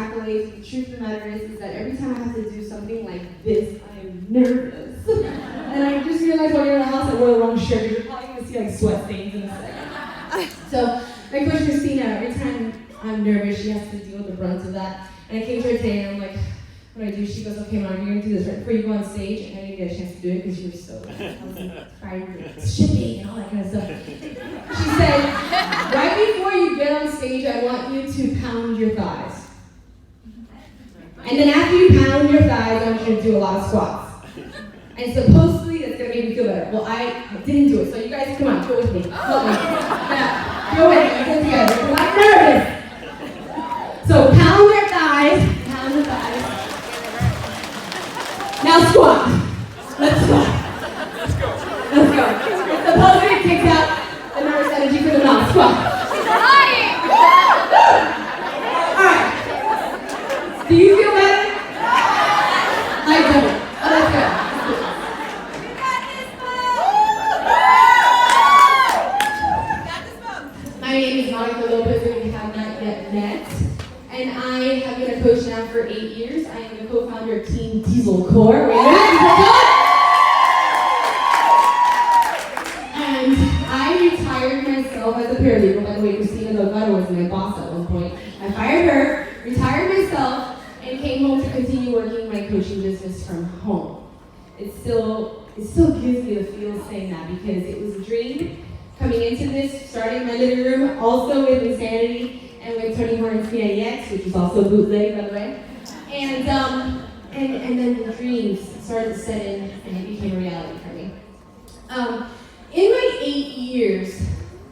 accolades. The truth of the matter is that every time I have to do something like this, I am nervous. And I just realized while you're in the house, I wore the wrong shirt. You're probably going to see like sweat stains in a second. So my coach Christina, every time I'm nervous, she has to deal with the brunt of that. And I came to her today and I'm like, what do I do? She goes, okay, Mom, you're going to do this right before you go on stage. And I didn't get a chance to do it because you were so shipping and all that kind of stuff. She said, right before you get on stage, I want you to pound your thighs. And then after you pound your thighs, I want you to do a lot of squats. And supposedly that's going to make me feel better. Well, I didn't do it. So you guys, come on, go with me. Help me. Yeah, go with me. Get together. I'm nervous. So pound your thighs. Pound your thighs. Now squat. Let's squat. Let's go. Let's go. It's supposedly takes out the nervous energy for the mouth. Squat. She's lying. Alright. Do you feel better? I don't. Oh, let's go. My name is Monica Lopez, and we have not yet met. And I have been a coach now for 8 years. I am the co-founder of Team Diesel Core. And I retired myself as a paralegal. By the way, Christina Delgado was my boss at one point. I fired her, retired myself, and came home to continue working my coaching business from home. It still gives me the feel saying that because it was a dream coming into this, starting in my living room, also with Insanity, and with Tony Horton's PIEX, which is also bootleg, by the way. And then the dreams started to set in, and it became a reality for me. In my 8 years,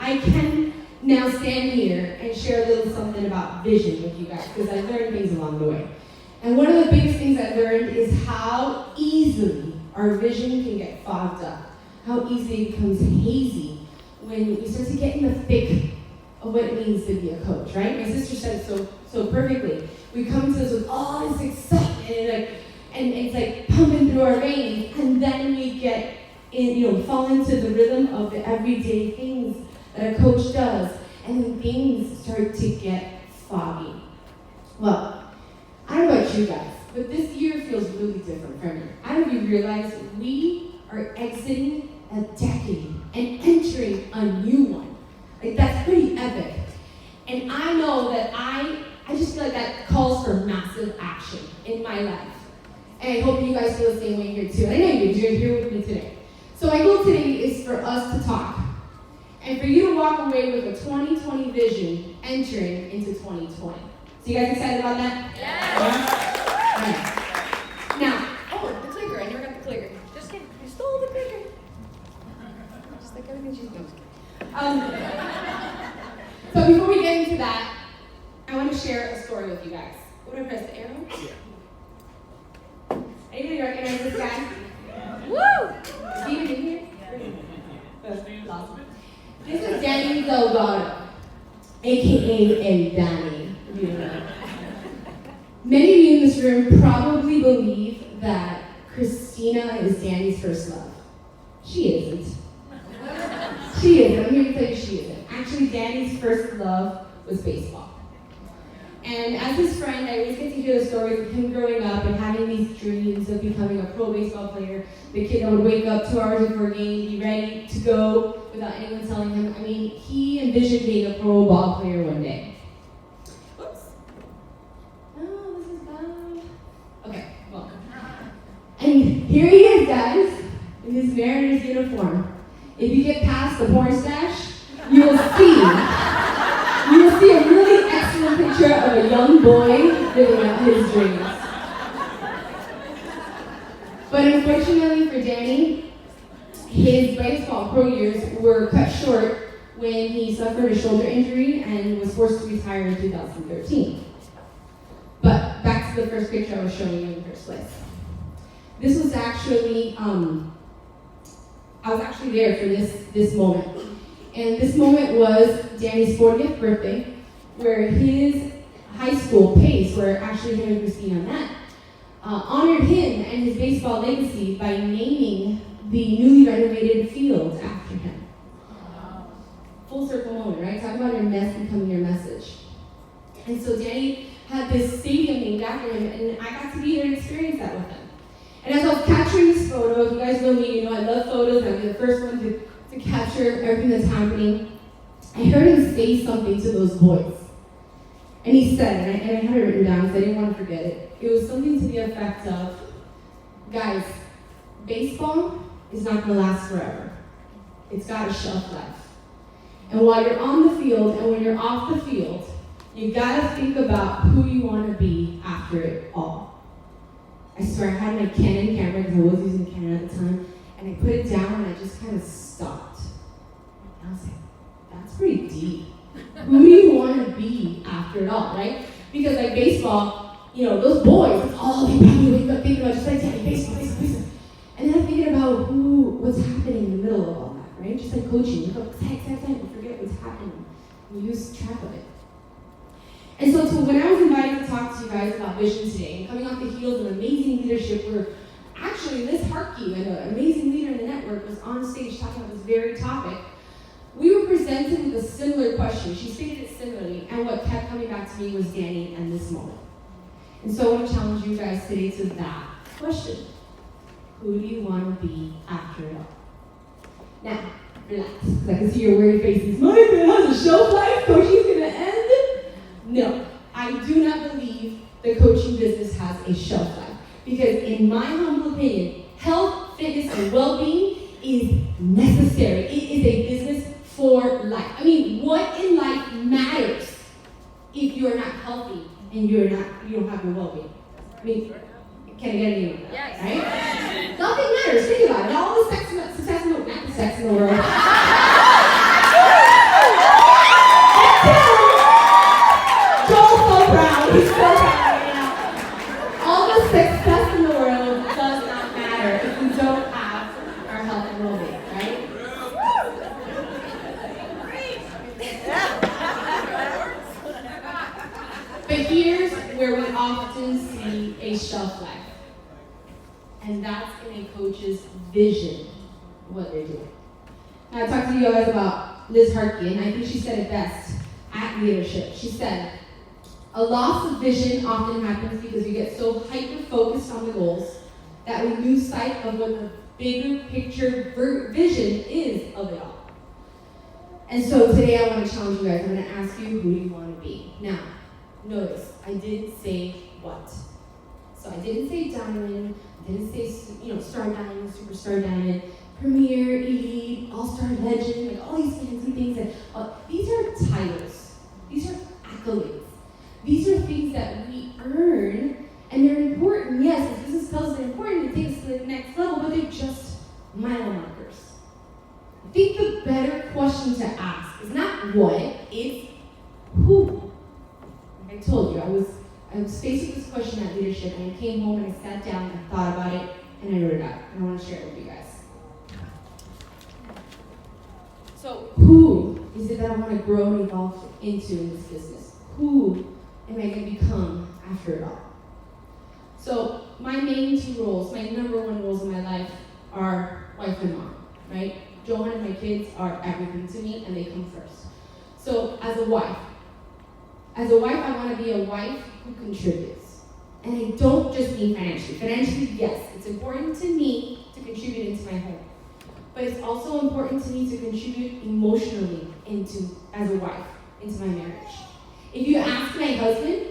I can now stand here and share a little something about vision with you guys, because I've learned things along the way. And one of the biggest things I've learned is how easily our vision can get fogged up, how easily it becomes hazy when we start to get in the thick of what it means to be a coach, right? My sister said it so perfectly. We come to this with all this excitement and it's like pumping through our veins, and then we get in, fall into the rhythm of the everyday things that a coach does, and then things start to get foggy. Well, I don't know about you guys, but this year feels really different for me. I don't know if you realize we are exiting a decade and entering a new one. Like, that's pretty epic. And I know that I just feel like that calls for massive action in my life. And I hope you guys feel the same way here too. And I know you do. You're here with me today. So my goal today is for us to talk. And for you to walk away with a 2020 vision entering into 2020. So you guys excited about that? Yeah. Right. Now, the clicker. I never got the clicker. Just kidding. You stole the clicker. Just like everything she's doing. So before we get into that, I want to share a story with you guys. What do I press, the arrow? Yeah. Anybody recognize this guy? Woo! Steven in here? That's awesome. This is Danny Delgado, aka El Danny. Many of you in this room probably believe that Christina is Danny's first love. She isn't. She isn't. I'm here to tell you she isn't. Actually, Danny's first love was baseball. And as his friend, I always get to hear the stories of him growing up and having these dreams of becoming a pro baseball player. The kid that would wake up 2 hours before a game, be ready to go without anyone telling him. I mean, he envisioned being a pro ball player one day. Whoops. Oh, this is bad. Okay, well. And here he is, guys, in his Mariners uniform. If you get past the porn stash, you will see a really excellent picture of a young boy living out his dreams. But unfortunately for Danny, his baseball pro years were cut short when he suffered a shoulder injury and was forced to retire in 2013. But back to the first picture I was showing you in the first place. This was actually, I was actually there for this moment. And this moment was Danny's 40th birthday, where his high school, Pace, where actually him and Christina met, honored him and his baseball legacy by naming the newly renovated field after him. Full circle moment, right? Talk about your mess becoming your message. And so Danny had this stadium named after him, and I got to be there and experience that with him. And as I was capturing this photo, if you guys know me, you know I love photos, and I'll be the first one to capture everything that's happening. I heard him say something to those boys. And he said, and I had it written down because I didn't want to forget it. It was something to the effect of, guys, baseball is not going to last forever. It's got a shelf life. And while you're on the field and when you're off the field, you got to think about who you want to be after it all. I swear I had my Canon camera because I was using Canon at the time, and I put it down and I just kind of stopped. And I was like, that's pretty deep. Who do you want to be after it all, right? Because like baseball, you know, those boys, that's all they probably wake up thinking about, just like, yeah, baseball. And then I'm thinking about what's happening in the middle of all that, right? Just like coaching, you go, you forget what's happening. You lose track of it. And so when I was invited to talk to you guys about vision today, and coming off the heels of amazing leadership, where actually Liz Hartke, an amazing leader in the network, was on stage talking about this very topic, we were presented with a similar question. She stated it similarly, and what kept coming back to me was Danny and this moment. And so I want to challenge you guys today to that question. Who do you want to be after it all? Now, relax, because I can see your worried faces. My man has a shelf life, coaching's going to end? No, I do not believe the coaching business has a shelf life. Because in my humble opinion, health, fitness, and well-being is necessary. It is a business for life. I mean, what in life matters if you're not healthy and you don't have your well-being? I mean, can I get any of that? Yes. Right? Nothing matters. Think about it. All the success in the world. Joel's so proud. He's so proud right now. All the success in the world does not matter if we don't have our health and well-being, right? But here's where we often see a shelf life. And that's in a coach's vision, what they're doing. Now, I talked to you guys about Liz Hartke, and I think she said it best at leadership. She said, a loss of vision often happens because we get so hyper-focused on the goals that we lose sight of what the bigger picture vision is of it all. And so today I want to challenge you guys. I'm going to ask you, who do you want to be? Now, notice, I didn't say what. So I didn't say diamond, I didn't say, star diamond, superstar diamond, premier, elite, all-star legend, like all these fancy things. These are titles. These are accolades. These are things that we earn, and they're important. Yes, as business tells they're important, it takes us to the next level, but they're just mile markers. I think the better question to ask is not what, it's who. Like I told you, I was faced with this question at leadership, and I came home and I sat down and I thought about it, and I wrote it out, and I want to share it with you guys. So, who is it that I want to grow and evolve into in this business? Who am I going to become after it all? So, my main two roles, my number one roles in my life are wife and mom, right? Johan and my kids are everything to me, and they come first. So, as a wife, I want to be a wife who contributes. And I don't just mean financially. Financially, yes, it's important to me to contribute into my home. But it's also important to me to contribute emotionally as a wife, into my marriage. If you ask my husband,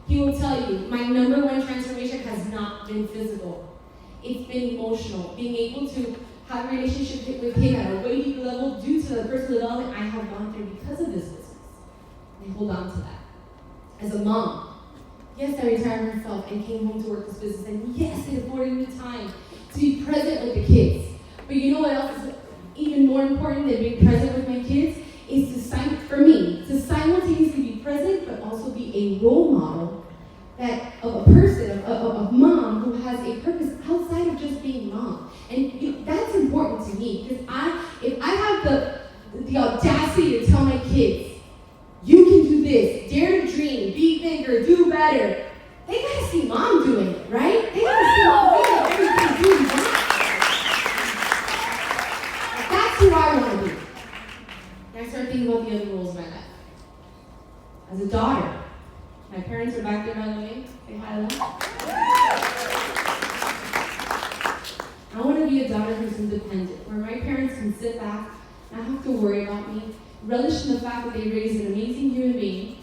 he will tell you, my number one transformation has not been physical. It's been emotional. Being able to have a relationship with him at a way deeper level due to the personal development I have gone through because of this business. I hold on to that. As a mom, yes, I retired myself and came home to work this business, and yes, it afforded me time to be present with the kids. But you know what else is even more important than being present with my kids? Is to simultaneously be present, but also be a role model of a person, of mom who has a purpose outside of just being mom. And that's important to me, because if I have the audacity to tell my kids, you can do this, dare to dream, be bigger, do better. They gotta see mom doing it, right? They gotta see mom doing everything doing that. That's who I want to be. And I started thinking about the other roles in my life. As a daughter, my parents are back there relish in the fact that they raised an amazing human being.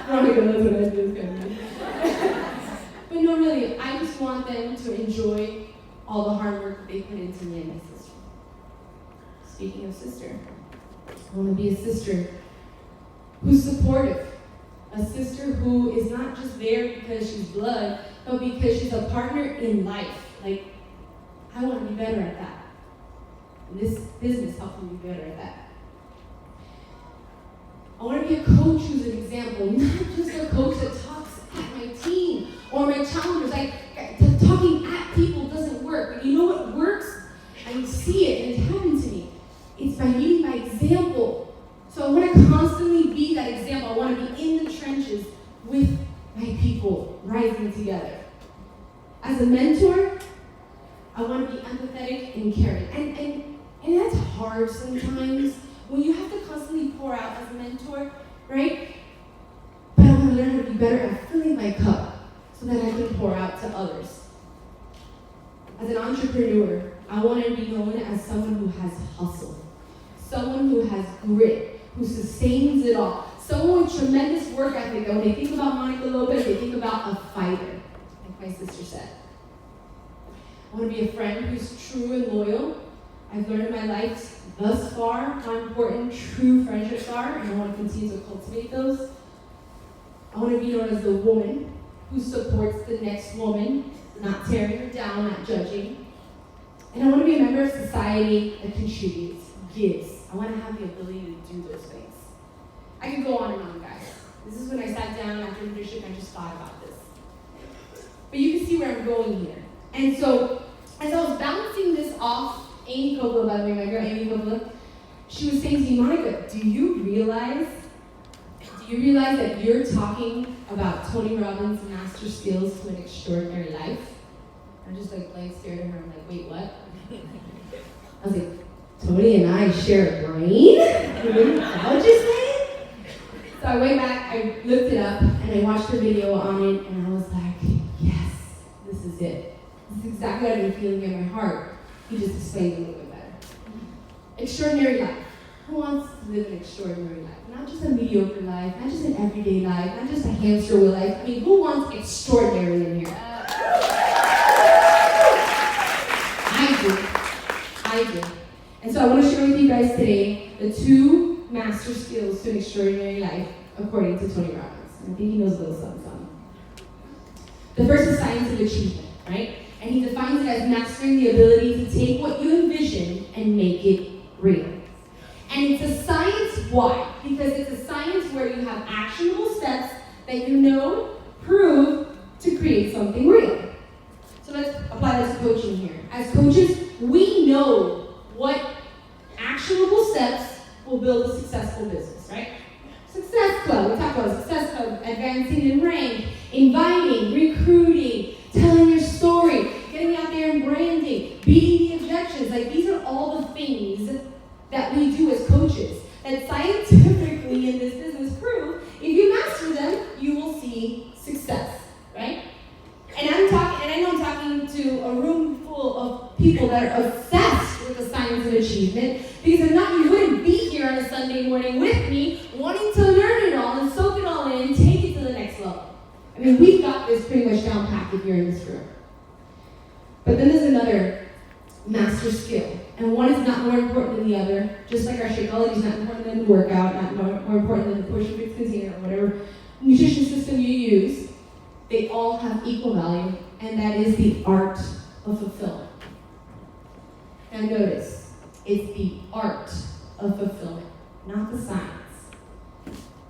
Probably knows what I do. But no, really, I just want them to enjoy all the hard work that they put into me and my sister. Speaking of sister, I want to be a sister who's supportive. A sister who is not just there because she's blood, but because she's a partner in life. Like, I want to be better at that. And this business helps me be better at that. I want to be a coach who's an example, not just a coach that talks at my team or my challengers. Like, talking at people doesn't work. But you know what works? And you see it, and it's happened to me. It's by leading by example. So I want to constantly be that example. I want to be in the trenches with my people, rising together. As a mentor, I want to be empathetic and caring. And that's hard sometimes when you have to constantly pour out as a mentor, right? But I want to learn how to be better at filling my cup so that I can pour out to others. As an entrepreneur, I want to be known as someone who has hustle, someone who has grit, who sustains it all, someone with tremendous work ethic. That when they think about Monica Lopez, they think about a fighter, like my sister said. I want to be a friend who's true and loyal. I've learned in my life thus far how important true friendships are, and I want to continue to cultivate those. I want to be known as the woman who supports the next woman, not tearing her down, not judging. And I want to be a member of society that contributes, gives. I want to have the ability to do those things. I could go on and on, guys. This is when I sat down after leadership and I just thought about this. But you can see where I'm going here. And so, as I was bouncing this off Amy Coppola, by the way, my girl Amy Coppola, she was saying to me, Monica, do you realize that you're talking about Tony Robbins' master skills to an extraordinary life? I just like blank stared at her. I'm like, wait, what? I was like, Tony and I share a brain? Is that what you're saying? So I went back, I looked it up, and I watched the video on it, and I was like, yes, this is it. This is exactly what I've been feeling in my heart. He just explained it a little bit better. Extraordinary life. Who wants to live an extraordinary life? Not just a mediocre life, not just an everyday life, not just a hamster wheel life. I mean, who wants extraordinary in here? I do. And so I want to share with you guys today the 2 master skills to an extraordinary life, according to Tony Robbins. And I think he knows a little something. The first is science of achievement, right? And he defines it as mastering the ability to take what you envision and make it real. And it's a science, why? Because it's a science where you have actionable steps that you know, prove to create something real. So let's apply this to coaching here. As coaches, we know what actionable steps will build a successful business, right? Success Club, we talked about Success Club, advancing in rank, inviting, recruiting, telling your story, getting out there and branding, beating the objections. Like, these are all the things that we do as coaches that scientifically in this business prove if you master them, you will see success, right? And I know I'm talking to a room full of people that are obsessed with the science of achievement, because if not, you wouldn't be here on a Sunday morning with me, wanting to learn it all and soak it all in and take it to the next level. I mean, we've got this pretty much down packed if you're in this room. But then there's another master skill, and one is not more important than the other, just like our Shakeology is not important than the workout, not more important than the push-up container or whatever nutrition system you use. They all have equal value, and that is the art of fulfillment. Now notice, it's the art of fulfillment, not the science.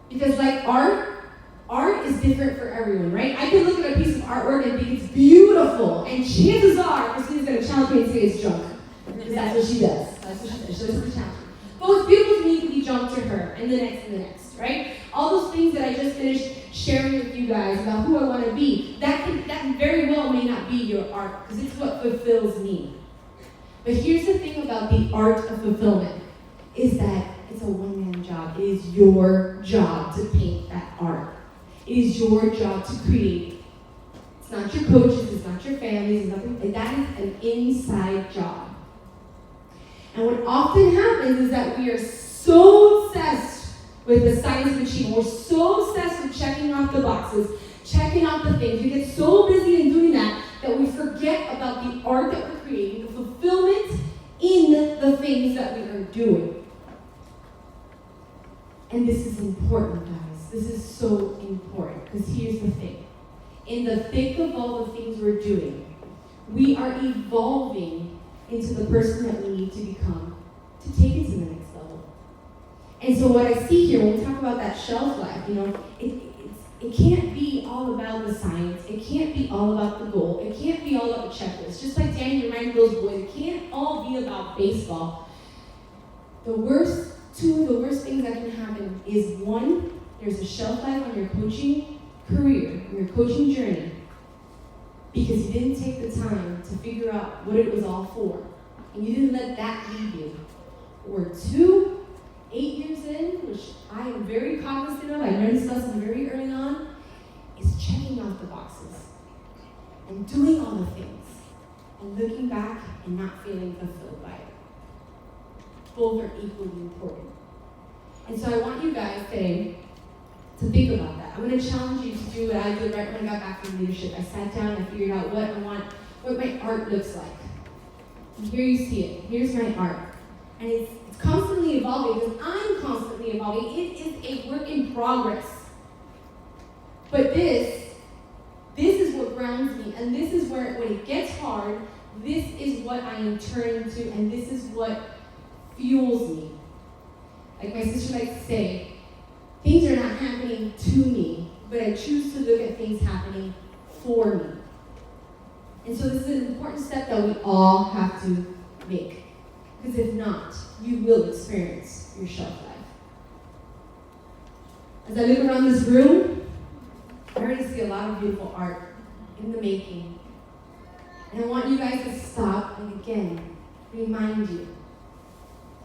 Because like art is different for everyone, right? I can look at a piece of artwork and think it's beautiful, and chances are Christina's going to challenge me and say it's junk. Because that's what she does. That's what she does. She does the challenge. But what's beautiful to me can be junk to her, and the next, right? All those things that I just finished sharing with you guys about who I want to be, that very well may not be your art, because it's what fulfills me. But here's the thing about the art of fulfillment, is that it's a one-man job. It is your job to paint that art. It is your job to create. It's not your coaches, it's not your families, it's nothing. That is an inside job. And what often happens is that we are so obsessed with the signs of achievement. We're so obsessed with checking off the boxes, checking off the things. We get so busy in doing that we forget about the art that we're creating, the fulfillment in the things that we are doing. And this is important, guys. This is so important, because here's the thing. In the thick of all the things we're doing, we are evolving into the person that we need to become to take it to the next level. And so what I see here, when we talk about that shelf life, it can't be all about the science. It can't be all about the goal. It can't be all about the checklist. Just like Danny reminded those boys, it can't all be about baseball. Two of the worst things that can happen is, one, there's a shelf life on your coaching career, on your coaching journey, because you didn't take the time to figure out what it was all for, and you didn't let that lead you. Or two, 8 years in, which I am very cognizant of, I learned this lesson very early on, is checking off the boxes and doing all the things and looking back and not feeling fulfilled by it. Both are equally important. And so I want you guys today to think about that. I'm going to challenge you to do what I did right when I got back from leadership. I sat down and figured out what my art looks like. And here you see it. Here's my art. And it's constantly evolving, because I'm constantly evolving. It is a work in progress. But this is what grounds me, and this is where, when it gets hard, this is what I am turning to, and this is what fuels me. Like my sister likes to say, things are not happening to me, but I choose to look at things happening for me. And so this is an important step that we all have to make. Because if not, you will experience your shelf life. As I look around this room, I already see a lot of beautiful art in the making. And I want you guys to stop and again remind you.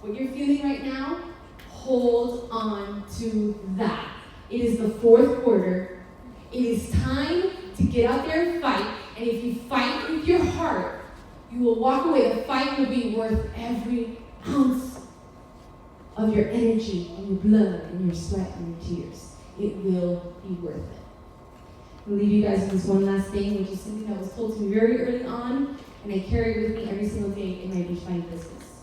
What you're feeling right now, hold on to that. It is the fourth quarter. It is time to get out there and fight. And if you fight with your heart, you will walk away. The fight will be worth every ounce of your energy and your blood and your sweat and your tears. It will be worth it. I'll leave you guys with this one last thing, which is something that was told to me very early on, and I carry with me every single day in my Beachbody business.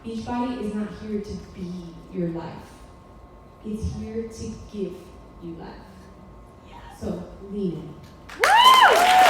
Beachbody is not here to be your life. It's here to give you life. So lean in. Woo!